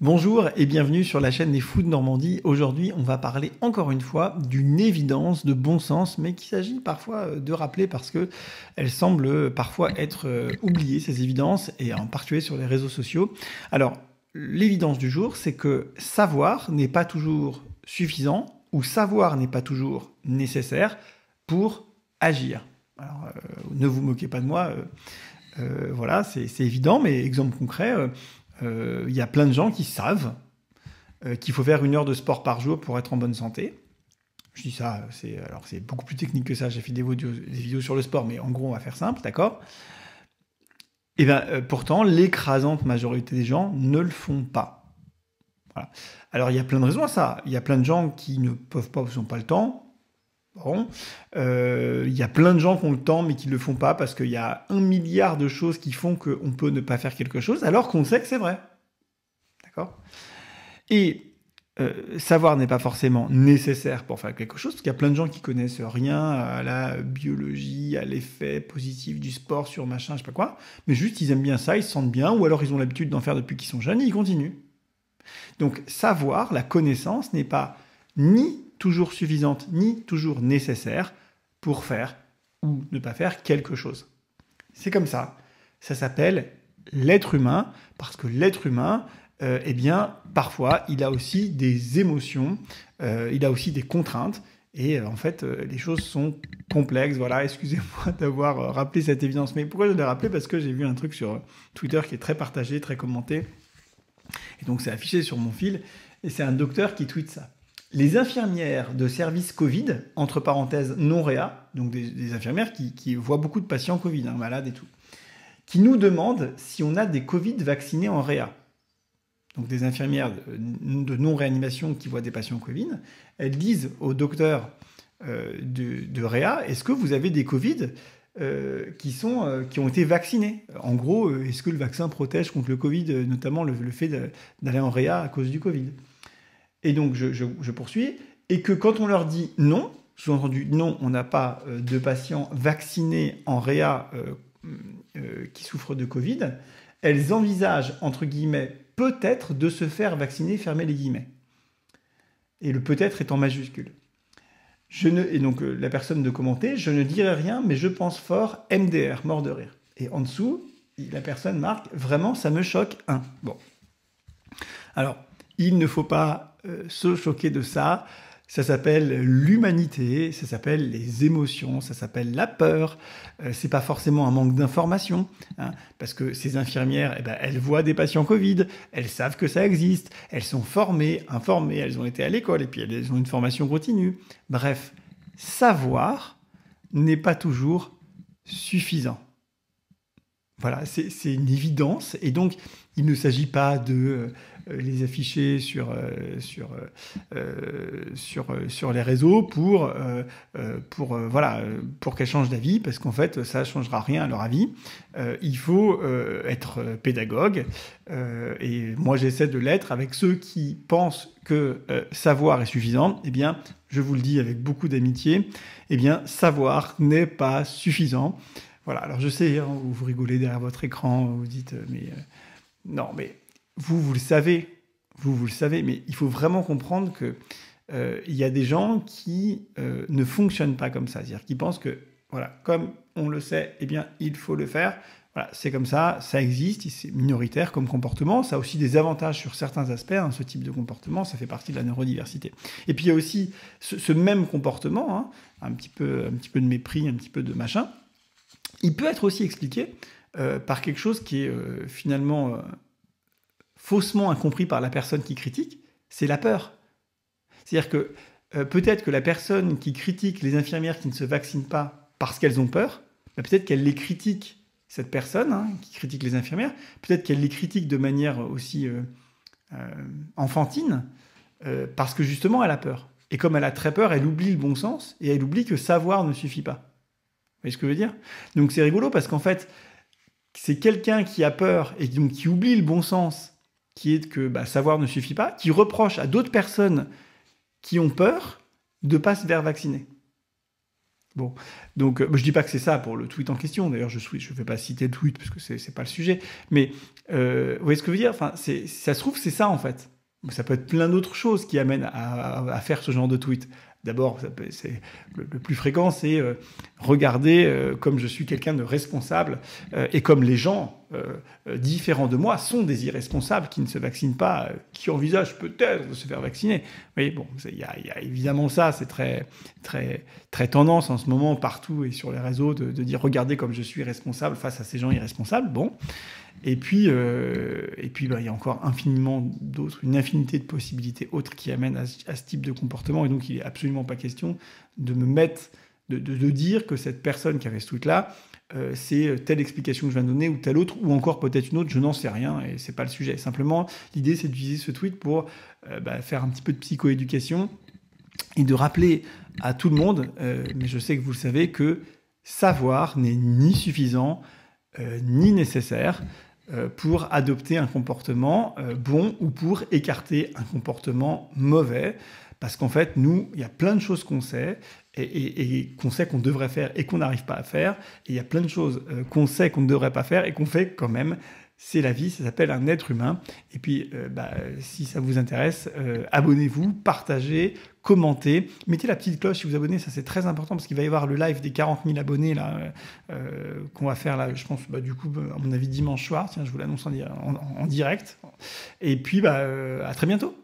Bonjour et bienvenue sur la chaîne des Fous de Normandie. Aujourd'hui, on va parler encore une fois d'une évidence de bon sens, mais qu'il s'agit parfois de rappeler parce que elles semblent parfois être oubliées, ces évidences, et en particulier sur les réseaux sociaux. Alors, l'évidence du jour, c'est que savoir n'est pas toujours suffisant ou savoir n'est pas toujours nécessaire pour agir. Alors, ne vous moquez pas de moi, voilà, c'est évident, mais exemple concret, il y a plein de gens qui savent qu'il faut faire 1 heure de sport par jour pour être en bonne santé. Je dis ça, c'est beaucoup plus technique que ça, j'ai fait des vidéos sur le sport, mais en gros, on va faire simple, d'accord? Et bien, pourtant, l'écrasante majorité des gens ne le font pas. Voilà. Alors, il y a plein de raisons à ça. Il y a plein de gens qui ne peuvent pas, parce qu'ils n'ont pas le temps. Bon. Il y a plein de gens qui ont le temps, mais qui ne le font pas, parce qu'il y a 1 milliard de choses qui font qu'on peut ne pas faire quelque chose, alors qu'on sait que c'est vrai. D'accord? Et savoir n'est pas forcément nécessaire pour faire quelque chose, parce qu'il y a plein de gens qui connaissent rien à la biologie, à l'effet positif du sport sur machin, je sais pas quoi, mais juste ils aiment bien ça, ils se sentent bien, ou alors ils ont l'habitude d'en faire depuis qu'ils sont jeunes et ils continuent. Donc savoir, la connaissance n'est pas ni toujours suffisante, ni toujours nécessaire pour faire ou ne pas faire quelque chose. C'est comme ça. Ça s'appelle l'être humain, parce que l'être humain, eh bien, parfois, il a aussi des émotions, il a aussi des contraintes, et en fait, les choses sont complexes. Voilà, excusez-moi d'avoir rappelé cette évidence. Mais pourquoi je l'ai rappelé? Parce que j'ai vu un truc sur Twitter qui est très partagé, très commenté, et donc c'est affiché sur mon fil, et c'est un docteur qui tweet ça. Les infirmières de service Covid, entre parenthèses non-réa, donc des infirmières qui voient beaucoup de patients Covid, malades et tout, qui nous demandent si on a des Covid vaccinés en réa. Donc des infirmières de non-réanimation qui voient des patients Covid, elles disent au docteur de réa, est-ce que vous avez des Covid qui ont été vaccinés? En gros, est-ce que le vaccin protège contre le Covid, notamment le fait d'aller en réa à cause du Covid? Et donc, je poursuis. Et que quand on leur dit non, sous-entendu non, on n'a pas de patients vaccinés en réa qui souffrent de Covid, elles envisagent, entre guillemets, peut-être de se faire vacciner, fermez les guillemets. Et le peut-être est en majuscule. Et donc, la personne de commenter, je ne dirai rien, mais je pense fort, MDR, mort de rire. Et en dessous, la personne marque, vraiment, ça me choque, un. Bon. Alors, il ne faut pas se choquer de ça. Ça s'appelle l'humanité, ça s'appelle les émotions, ça s'appelle la peur. C'est pas forcément un manque d'information, parce que ces infirmières, elles voient des patients Covid, elles savent que ça existe, elles sont formées, informées, elles ont été à l'école et puis elles ont une formation continue. Bref, savoir n'est pas toujours suffisant. Voilà, c'est une évidence, et donc il ne s'agit pas de les afficher sur les réseaux pour qu'elles changent d'avis, parce qu'en fait ça ne changera rien à leur avis. Il faut être pédagogue, et moi j'essaie de l'être avec ceux qui pensent que savoir est suffisant. Eh bien, je vous le dis avec beaucoup d'amitié, eh bien, savoir n'est pas suffisant. Voilà, alors je sais, vous rigolez derrière votre écran, vous dites, non, mais vous le savez, mais il faut vraiment comprendre que il y a des gens qui ne fonctionnent pas comme ça, c'est-à-dire qui pensent que, voilà, comme on le sait, eh bien, il faut le faire. Voilà, c'est comme ça existe, c'est minoritaire comme comportement, ça a aussi des avantages sur certains aspects, ce type de comportement, ça fait partie de la neurodiversité. Et puis il y a aussi ce même comportement, un petit peu de mépris, un petit peu de machin. Il peut être aussi expliqué par quelque chose qui est finalement faussement incompris par la personne qui critique, c'est la peur. C'est-à-dire que peut-être que la personne qui critique les infirmières qui ne se vaccinent pas parce qu'elles ont peur, peut-être qu'elle les critique, cette personne qui critique les infirmières, peut-être qu'elle les critique de manière aussi enfantine, parce que justement elle a peur. Et comme elle a très peur, elle oublie le bon sens, et elle oublie que savoir ne suffit pas. Vous voyez ce que je veux dire? Donc c'est rigolo parce qu'en fait, c'est quelqu'un qui a peur et donc qui oublie le bon sens, qui est que savoir ne suffit pas, qui reproche à d'autres personnes qui ont peur de ne pas se faire vacciner. Bon, donc je dis pas que c'est ça pour le tweet en question. D'ailleurs, je vais pas citer le tweet parce que c'est pas le sujet. Mais vous voyez ce que je veux dire? Enfin, ça se trouve, c'est ça en fait. Ça peut être plein d'autres choses qui amènent à faire ce genre de tweet. D'abord, c'est le plus fréquent, c'est regarder comme je suis quelqu'un de responsable et comme les gens différents de moi sont des irresponsables qui ne se vaccinent pas, qui envisagent peut-être de se faire vacciner. Mais bon, il y a évidemment ça, c'est très, très, très tendance en ce moment partout et sur les réseaux de dire regardez comme je suis responsable face à ces gens irresponsables. Bon. Et puis, bah, il y a encore infiniment d'autres, une infinité de possibilités autres qui amènent à ce type de comportement. Et donc, il n'est absolument pas question de me mettre, de dire que cette personne qui avait ce tweet-là, c'est telle explication que je viens de donner ou telle autre, ou encore peut-être une autre, je n'en sais rien, et c'est pas le sujet. Simplement, l'idée, c'est d'utiliser ce tweet pour faire un petit peu de psychoéducation et de rappeler à tout le monde, mais je sais que vous le savez, que savoir n'est ni suffisant, ni nécessaire pour adopter un comportement bon ou pour écarter un comportement mauvais. Parce qu'en fait, nous, il y a plein de choses qu'on sait et qu'on sait qu'on devrait faire et qu'on n'arrive pas à faire. Et il y a plein de choses qu'on sait qu'on ne devrait pas faire et qu'on fait quand même. C'est la vie, ça s'appelle un être humain. Et puis, si ça vous intéresse, abonnez-vous, partagez, commentez. Mettez la petite cloche si vous abonnez, ça c'est très important parce qu'il va y avoir le live des 40 000 abonnés là, qu'on va faire là, je pense, du coup, à mon avis, dimanche soir. Tiens, je vous l'annonce en direct. Et puis, à très bientôt.